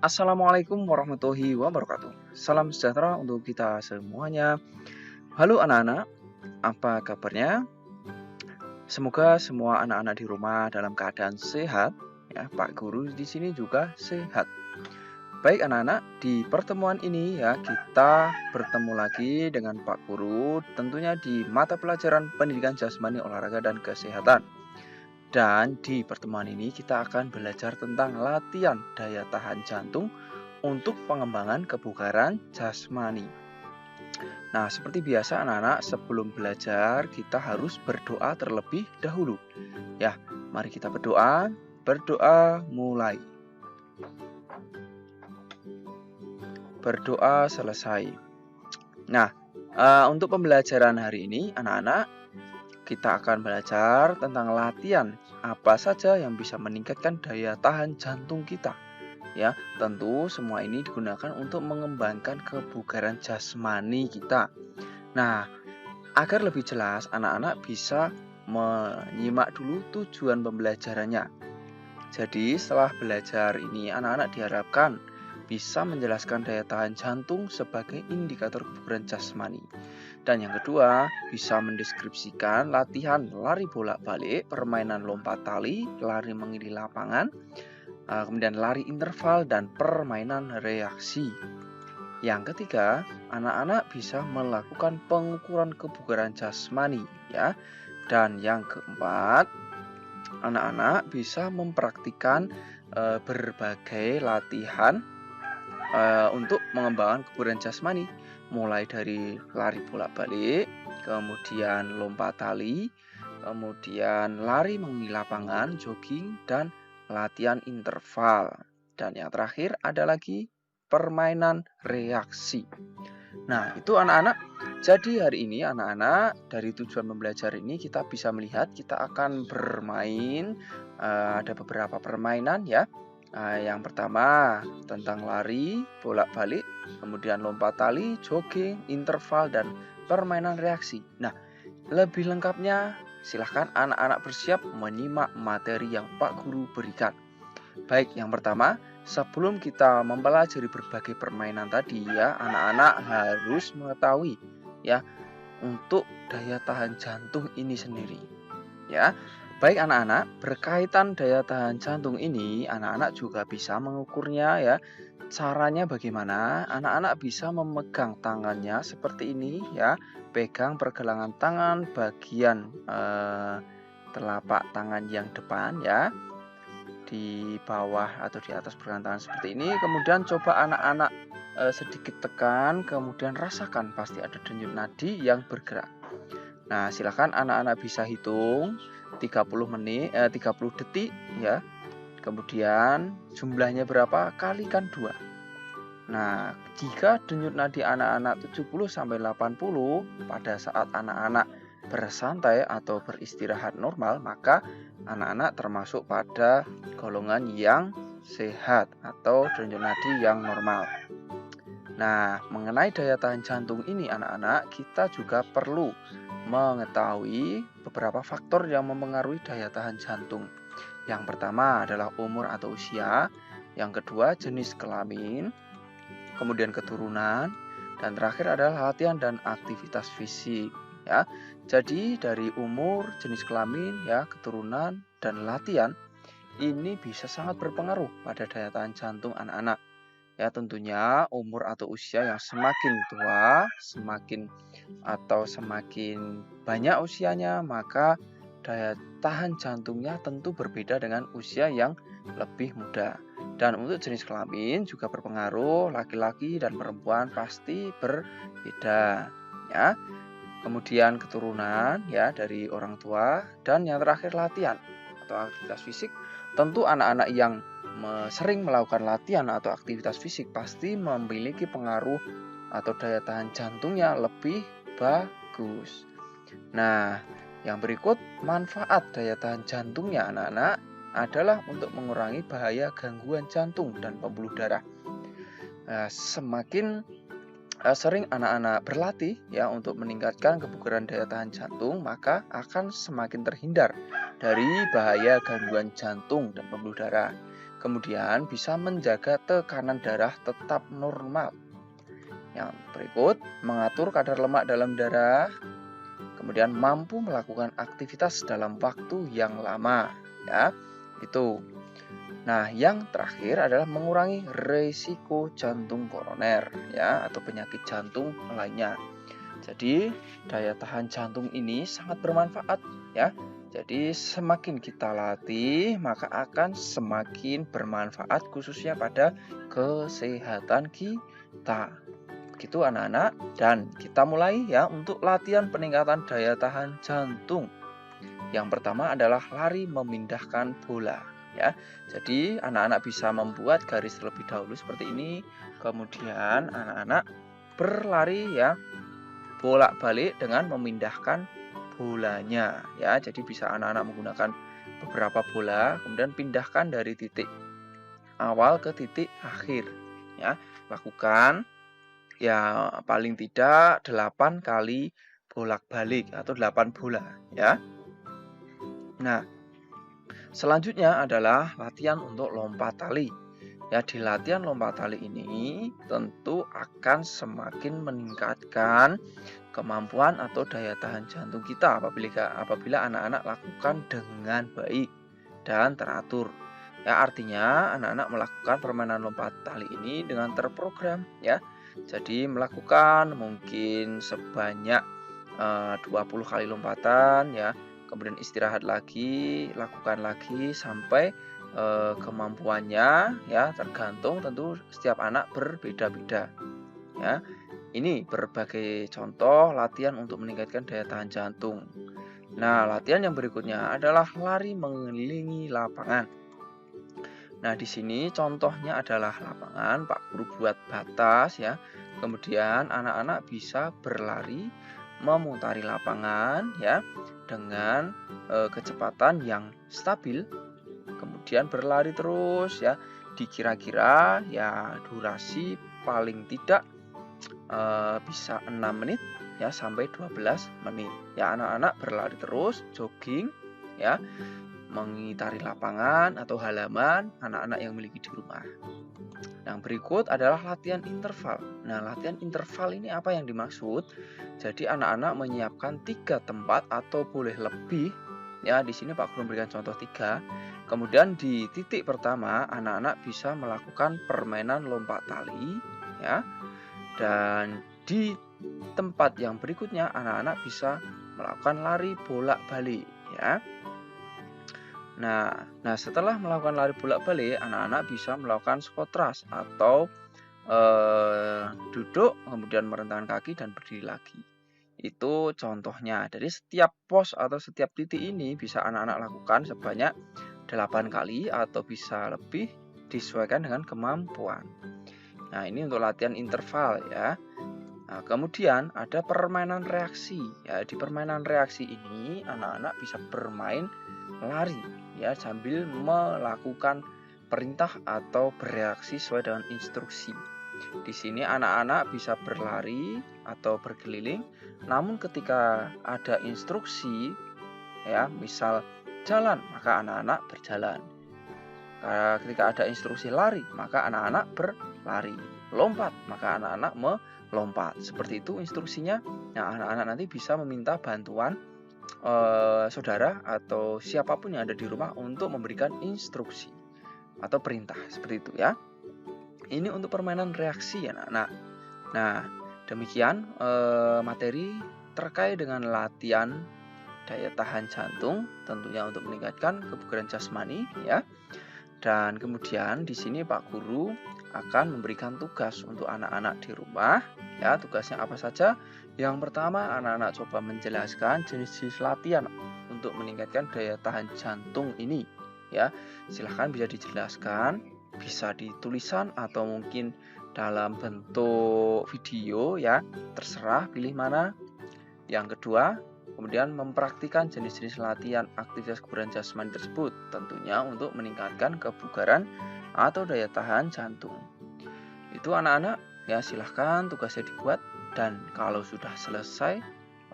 Assalamualaikum warahmatullahi wabarakatuh. Salam sejahtera untuk kita semuanya. Halo anak-anak, apa kabarnya? Semoga semua anak-anak di rumah dalam keadaan sehat. Ya, Pak Guru di sini juga sehat. Baik anak-anak, di pertemuan ini ya kita bertemu lagi dengan Pak Guru tentunya di mata pelajaran pendidikan jasmani, olahraga, dan kesehatan. Dan di pertemuan ini kita akan belajar tentang latihan daya tahan jantung untuk pengembangan kebugaran jasmani. Nah, seperti biasa anak-anak, sebelum belajar kita harus berdoa terlebih dahulu. Ya, mari kita berdoa. Berdoa mulai. Berdoa selesai. Nah, untuk pembelajaran hari ini anak-anak, kita akan belajar tentang latihan apa saja yang bisa meningkatkan daya tahan jantung kita. Ya, tentu semua ini digunakan untuk mengembangkan kebugaran jasmani kita. Nah, agar lebih jelas, anak-anak bisa menyimak dulu tujuan pembelajarannya. Jadi, setelah belajar ini, anak-anak diharapkan bisa menjelaskan daya tahan jantung sebagai indikator kebugaran jasmani. Dan yang kedua, bisa mendeskripsikan latihan lari bolak-balik, permainan lompat tali, lari mengelilingi lapangan, kemudian lari interval, dan permainan reaksi. Yang ketiga, anak-anak bisa melakukan pengukuran kebugaran jasmani, ya. Dan yang keempat, anak-anak bisa mempraktikkan berbagai latihan untuk mengembangkan kebugaran jasmani, mulai dari lari bolak-balik, kemudian lompat tali, kemudian lari mengelilingi lapangan, jogging, dan latihan interval. Dan yang terakhir ada lagi permainan reaksi. Nah, itu anak-anak. Jadi hari ini anak-anak, dari tujuan pembelajaran ini kita bisa melihat kita akan bermain, ada beberapa permainan ya. Yang pertama tentang lari, bolak-balik, kemudian lompat tali, jogging, interval, dan permainan reaksi. Nah, lebih lengkapnya silahkan anak-anak bersiap menyimak materi yang Pak Guru berikan. Baik, yang pertama, sebelum kita mempelajari berbagai permainan tadi ya, anak-anak harus mengetahui ya untuk daya tahan jantung ini sendiri. Ya. Baik anak-anak, berkaitan daya tahan jantung ini, anak-anak juga bisa mengukurnya ya. Caranya bagaimana? Anak-anak bisa memegang tangannya seperti ini ya. Pegang pergelangan tangan bagian telapak tangan yang depan ya. Di bawah atau di atas pergelangan tangan seperti ini. Kemudian coba anak-anak sedikit tekan, kemudian rasakan pasti ada denyut nadi yang bergerak. Nah, silakan anak-anak bisa hitung 30 detik ya. Kemudian jumlahnya berapa? Kalikan 2. Nah, jika denyut nadi anak-anak 70 sampai 80 pada saat anak-anak bersantai atau beristirahat normal, maka anak-anak termasuk pada golongan yang sehat atau denyut nadi yang normal. Nah, mengenai daya tahan jantung ini anak-anak, kita juga perlu mengetahui beberapa faktor yang mempengaruhi daya tahan jantung. Yang pertama adalah umur atau usia, yang kedua jenis kelamin, kemudian keturunan, dan terakhir adalah latihan dan aktivitas fisik ya. Jadi dari umur, jenis kelamin ya, keturunan, dan latihan ini bisa sangat berpengaruh pada daya tahan jantung anak-anak. Ya, tentunya umur atau usia yang semakin tua, semakin banyak usianya, maka daya tahan jantungnya tentu berbeda dengan usia yang lebih muda. Dan untuk jenis kelamin juga berpengaruh, laki-laki dan perempuan pasti berbeda ya. Kemudian keturunan ya dari orang tua, dan yang terakhir latihan atau aktivitas fisik. Tentu anak-anak yang sering melakukan latihan atau aktivitas fisik pasti memiliki pengaruh atau daya tahan jantungnya lebih bagus. Nah, yang berikut manfaat daya tahan jantungnya anak-anak adalah untuk mengurangi bahaya gangguan jantung dan pembuluh darah. Semakin sering anak-anak berlatih ya untuk meningkatkan kebugaran daya tahan jantung, maka akan semakin terhindar dari bahaya gangguan jantung dan pembuluh darah. Kemudian bisa menjaga tekanan darah tetap normal. Yang berikut, mengatur kadar lemak dalam darah, kemudian mampu melakukan aktivitas dalam waktu yang lama, ya. Itu. Nah, yang terakhir adalah mengurangi risiko jantung koroner, ya, atau penyakit jantung lainnya. Jadi, daya tahan jantung ini sangat bermanfaat, ya. Jadi, semakin kita latih, maka akan semakin bermanfaat khususnya pada kesehatan kita. Begitu anak-anak, dan kita mulai ya untuk latihan peningkatan daya tahan jantung. Yang pertama adalah lari memindahkan bola, ya. Jadi anak-anak bisa membuat garis terlebih dahulu seperti ini, kemudian anak-anak berlari ya bolak-balik dengan memindahkan bolanya, ya. Jadi bisa anak-anak menggunakan beberapa bola, kemudian pindahkan dari titik awal ke titik akhir, ya. Lakukan ya paling tidak 8 kali bolak-balik atau 8 bola, ya. Nah, selanjutnya adalah latihan untuk lompat tali. Ya, di latihan lompat tali ini tentu akan semakin meningkatkan kemampuan atau daya tahan jantung kita apabila anak-anak lakukan dengan baik dan teratur. Ya, artinya anak-anak melakukan permainan lompat tali ini dengan terprogram, ya. Jadi melakukan mungkin sebanyak 20 kali lompatan, ya. Kemudian istirahat lagi, lakukan lagi sampai kemampuannya, ya, tergantung tentu setiap anak berbeda-beda, ya. Ini berbagai contoh latihan untuk meningkatkan daya tahan jantung. Nah, latihan yang berikutnya adalah lari mengelilingi lapangan. Nah, di sini contohnya adalah lapangan, Pak Guru buat batas, ya. Kemudian anak-anak bisa berlari memutari lapangan, ya, dengan kecepatan yang stabil. Kemudian berlari terus, ya. Dikira-kira ya durasi paling tidak bisa 6 menit ya sampai 12 menit. Ya, anak-anak berlari terus, jogging, ya, mengitari lapangan atau halaman anak-anak yang memiliki di rumah. Yang berikut adalah latihan interval. Nah, latihan interval ini apa yang dimaksud? Jadi anak-anak menyiapkan 3 tempat atau boleh lebih. Ya, di sini Pak Guru memberikan contoh 3. Kemudian di titik pertama anak-anak bisa melakukan permainan lompat tali, ya. Dan di tempat yang berikutnya anak-anak bisa melakukan lari bolak-balik, ya. Nah, setelah melakukan lari bolak-balik, anak-anak bisa melakukan squat thrust atau duduk, kemudian merentangkan kaki dan berdiri lagi. Itu contohnya. Dari setiap pos atau setiap titik ini bisa anak-anak lakukan sebanyak 8 kali atau bisa lebih disesuaikan dengan kemampuan. Nah, ini untuk latihan interval, ya. Nah, kemudian ada permainan reaksi. Ya, di permainan reaksi ini anak-anak bisa bermain lari, ya, sambil melakukan perintah atau bereaksi sesuai dengan instruksi. Di sini anak-anak bisa berlari atau berkeliling, namun ketika ada instruksi, ya, misal jalan, maka anak-anak berjalan. Ketika ada instruksi lari, maka anak-anak berlari. Lompat, maka anak-anak melompat. Seperti itu instruksinya. Nah, anak-anak nanti bisa meminta bantuan saudara atau siapapun yang ada di rumah untuk memberikan instruksi atau perintah. Seperti itu, ya. Ini untuk permainan reaksi, ya, anak-anak. Nah, demikian materi terkait dengan latihan daya tahan jantung, tentunya untuk meningkatkan kebugaran jasmani, ya. Dan kemudian di sini Pak Guru akan memberikan tugas untuk anak-anak di rumah, ya. Tugasnya apa saja? Yang pertama, anak-anak coba menjelaskan jenis-jenis latihan untuk meningkatkan daya tahan jantung ini, ya. Silahkan bisa dijelaskan, bisa di tulisan atau mungkin dalam bentuk video, ya. Terserah pilih mana. Yang kedua, kemudian mempraktikkan jenis-jenis latihan aktivitas kebugaran jasmani tersebut, tentunya untuk meningkatkan kebugaran atau daya tahan jantung. Itu anak-anak, ya, silahkan tugasnya dibuat, dan kalau sudah selesai,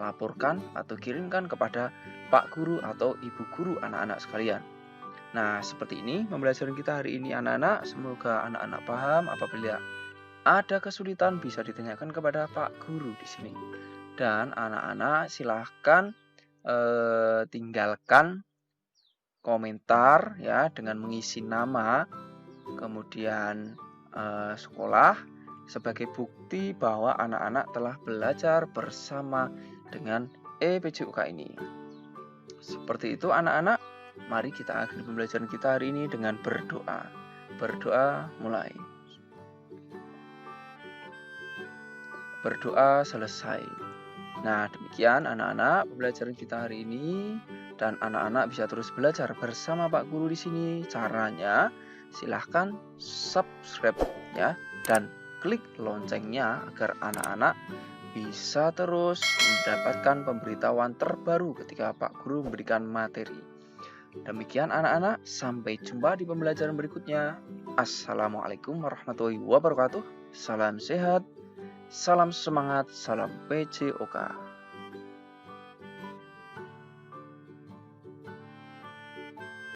laporkan atau kirimkan kepada Pak Guru atau Ibu Guru anak-anak sekalian. Nah, seperti ini pembelajaran kita hari ini anak-anak. Semoga anak-anak paham. Apabila ada kesulitan bisa ditanyakan kepada Pak Guru di sini. Dan anak-anak silahkan tinggalkan komentar ya dengan mengisi nama, kemudian sekolah sebagai bukti bahwa anak-anak telah belajar bersama dengan EPJUK ini. Seperti itu anak-anak, mari kita akhiri pembelajaran kita hari ini dengan berdoa. Berdoa mulai. Berdoa selesai. Nah, demikian anak-anak pembelajaran kita hari ini, dan anak-anak bisa terus belajar bersama Pak Guru di sini. Caranya silahkan subscribe ya dan klik loncengnya agar anak-anak bisa terus mendapatkan pemberitahuan terbaru ketika Pak Guru memberikan materi. Demikian anak-anak, sampai jumpa di pembelajaran berikutnya. Assalamualaikum warahmatullahi wabarakatuh. Salam sehat. Salam semangat, salam PJOK.